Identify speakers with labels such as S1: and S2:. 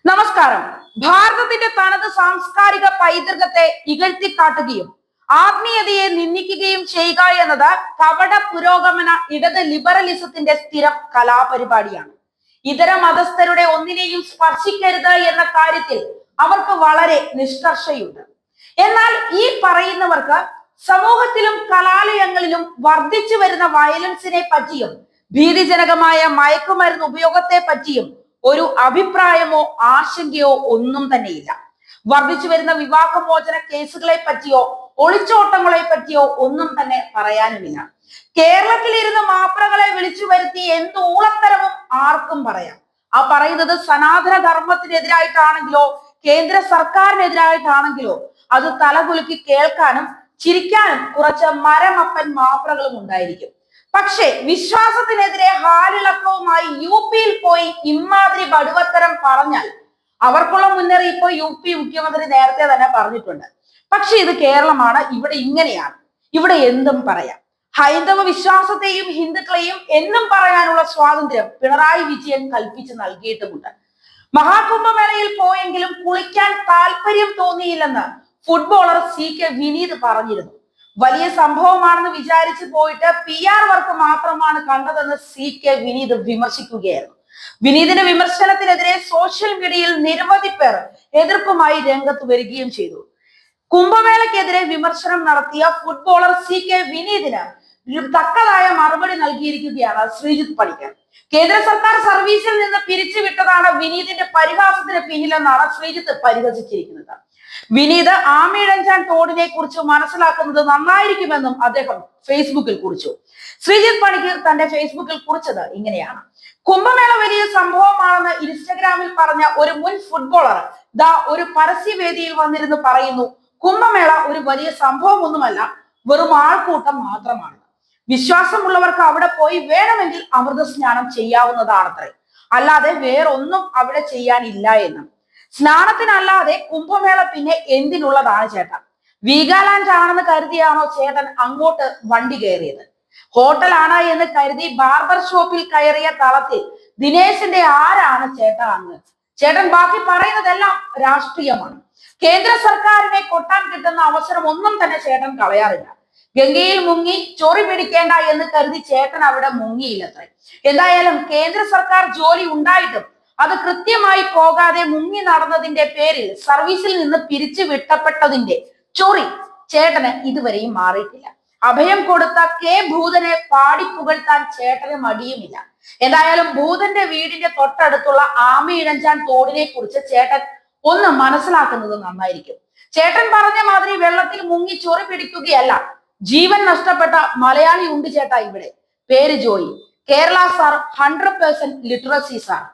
S1: നമസ്കാരം. ഭാരതത്തിന്റെ തനത് സാംസ്കാരിക പൈതൃകത്തെ ഇകഴ്ത്തിക്കാട്ടുകയും ആത്മീയതയെ നിന്ദിക്കുകയും ചെയ്യുക എന്നത് കപട പുരോഗമന ഇടത് ലിബറലിസത്തിന്റെ സ്ഥിരം കലാപരിപാടിയാണ്. ഇതര മതസ്ഥരുടെ ഒന്നിനെയും സ്പർശിക്കരുത് എന്ന കാര്യത്തിൽ അവർക്ക് വളരെ നിഷ്കർഷയുണ്ട്. എന്നാൽ ഈ പറയുന്നവർക്ക് സമൂഹത്തിലും കലാലയങ്ങളിലും വർദ്ധിച്ചു വരുന്ന വയലൻസിനെ പറ്റിയും ഭീതിജനകമായ മയക്കുമരുന്ന് ഉപയോഗത്തെ പറ്റിയും ഒരു അഭിപ്രായമോ ആശങ്കയോ ഒന്നും തന്നെയില്ല. വർദ്ധിച്ചു വരുന്ന വിവാഹമോചന കേസുകളെ പറ്റിയോ ഒളിച്ചോട്ടങ്ങളെ പറ്റിയോ ഒന്നും തന്നെ പറയാനുമില്ല. കേരളത്തിൽ ഇരുന്ന് മാപ്രകളെ വിളിച്ചു വരുത്തി എന്ത് ഊളത്തരവും ആർക്കും പറയാം. ആ പറയുന്നത് സനാതന ധർമ്മത്തിനെതിരായിട്ടാണെങ്കിലോ കേന്ദ്ര സർക്കാരിനെതിരായിട്ടാണെങ്കിലോ അത് തലകുലുക്കി കേൾക്കാനും ചിരിക്കാനും കുറച്ച് മരമപ്പൻ മാപ്രകളും ഉണ്ടായിരിക്കും. പക്ഷേ വിശ്വാസത്തിനെതിരെ ഹാലിളക്കവുമായി യു പിയിൽ പോയി ഇമാതിരി ബടുവത്തരം പറഞ്ഞാൽ അവർക്കുള്ള മുന്നറിയിപ്പ് യു പി മുഖ്യമന്ത്രി നേരത്തെ തന്നെ പറഞ്ഞിട്ടുണ്ട്. പക്ഷെ ഇത് കേരളമാണ്, ഇവിടെ ഇങ്ങനെയാണ്, ഇവിടെ എന്തും പറയാം. ഹൈന്ദവ വിശ്വാസത്തെയും ഹിന്ദുക്കളെയും എന്നും പറയാനുള്ള സ്വാതന്ത്ര്യം പിണറായി വിജയൻ കൽപ്പിച്ചു നൽകിയിട്ടുമുണ്ട്. മഹാകുംഭമേളയിൽ പോയെങ്കിലും കുളിക്കാൻ താല്പര്യം തോന്നിയില്ലെന്ന് ഫുട്ബോളർ CK വിനീത് പറഞ്ഞിരുന്നു. വലിയ സംഭവമാണെന്ന് വിചാരിച്ചു പോയിട്ട് PR വർക്ക് മാത്രമാണ് കണ്ടതെന്ന് CK വിനീത് വിമർശിക്കുകയായിരുന്നു. വിനീതിന്റെ വിമർശനത്തിനെതിരെ സോഷ്യൽ മീഡിയയിൽ നിരവധി പേർ എതിർപ്പുമായി രംഗത്ത് വരികയും ചെയ്തു. കുംഭമേളയ്ക്കെതിരെ വിമർശനം നടത്തിയ ഫുട്ബോളർ CK വിനീതിന് തക്കതായ മറുപടി നൽകിയിരിക്കുകയാണ് ശ്രീജിത്ത് പണിക്കർ. കേന്ദ്ര സർക്കാർ സർവീസിൽ നിന്ന് പിരിച്ചുവിട്ടതാണ് വിനീതിന്റെ പരിഹാസത്തിന് പിന്നിലെന്നാണ് ശ്രീജിത്ത് പരിഹസിച്ചിരിക്കുന്നത്. വിനീത് ആമിഴഞ്ചാൻ തോടിനെ കുറിച്ച് മനസ്സിലാക്കുന്നത് നന്നായിരിക്കുമെന്നും അദ്ദേഹം ഫേസ്ബുക്കിൽ കുറിച്ചു. ശ്രീജിത്ത് പണിക്കർ തന്റെ ഫേസ്ബുക്കിൽ കുറിച്ചത് ഇങ്ങനെയാണ്: കുംഭമേള വലിയ സംഭവമാണെന്ന് ഇൻസ്റ്റഗ്രാമിൽ പറഞ്ഞ ഒരു മുൻ ഫുട്ബോളർ ദാ ഒരു പരസ്യവേദിയിൽ വന്നിരുന്നു പറയുന്നു, കുംഭമേള ഒരു വലിയ സംഭവമൊന്നുമല്ല, വെറും ആൾക്കൂട്ടം മാത്രമാണ്. വിശ്വാസമുള്ളവർക്ക് അവിടെ പോയി വേണമെങ്കിൽ അമൃത സ്നാനം ചെയ്യാവുന്നതാണത്രേ, അല്ലാതെ വേറൊന്നും അവിടെ ചെയ്യാനില്ല എന്ന്. സ്നാനത്തിനല്ലാതെ കുംഭമേള പിന്നെ എന്തിനുള്ളതാണ് ചേട്ടാ? വീഗാലാൻഡ് ആണെന്ന് കരുതിയാണോ ചേട്ടൻ അങ്ങോട്ട് വണ്ടി കയറിയത്? ഹോട്ടലാണ് എന്ന് കരുതി ബാർബർ ഷോപ്പിൽ കയറിയ തളത്തിൽ ദിനേശിന്റെ ആരാണ് ചേട്ടാ അങ്ങ്? ചേട്ടൻ ബാക്കി പറയുന്നതെല്ലാം രാഷ്ട്രീയമാണ്. കേന്ദ്ര സർക്കാരിനെ കൊട്ടാൻ കിട്ടുന്ന അവസരം ഒന്നും തന്നെ ചേട്ടൻ കളയാറില്ല. ഗംഗയിൽ മുങ്ങി ചൊറി പിടിക്കേണ്ട എന്ന് കരുതി ചേട്ടൻ അവിടെ മുങ്ങിയില്ലത്രേ. എന്തായാലും കേന്ദ്ര സർക്കാർ ജോലി ഉണ്ടായിട്ടും അത് കൃത്യമായി പോകാതെ മുങ്ങി നടന്നതിന്റെ പേരിൽ സർവീസിൽ നിന്ന് പിരിച്ചു വിട്ടപ്പെട്ടതിന്റെ ചൊറി ചേട്ടന് ഇതുവരെയും മാറിയിട്ടില്ല. അഭയം കൊടുത്ത ഭൂതനെ പാടിപ്പുകഴ്ത്താൻ ചേട്ടന് മടിയുമില്ല. എന്തായാലും ഭൂതന്റെ വീടിന്റെ തൊട്ടടുത്തുള്ള ആമിയിഴഞ്ചാൻ തോടിനെ കുറിച്ച് ചേട്ടൻ ഒന്ന് മനസ്സിലാക്കുന്നത് നന്നായിരിക്കും. ചേട്ടൻ പറഞ്ഞ മാതിരി വെള്ളത്തിൽ മുങ്ങി ചൊറി പിടിക്കുകയല്ല, ജീവൻ നഷ്ടപ്പെട്ട മലയാളി ഉണ്ട് ചേട്ടാ ഇവിടെ. പേര് Joy. Kerala sir 100% literacy sir.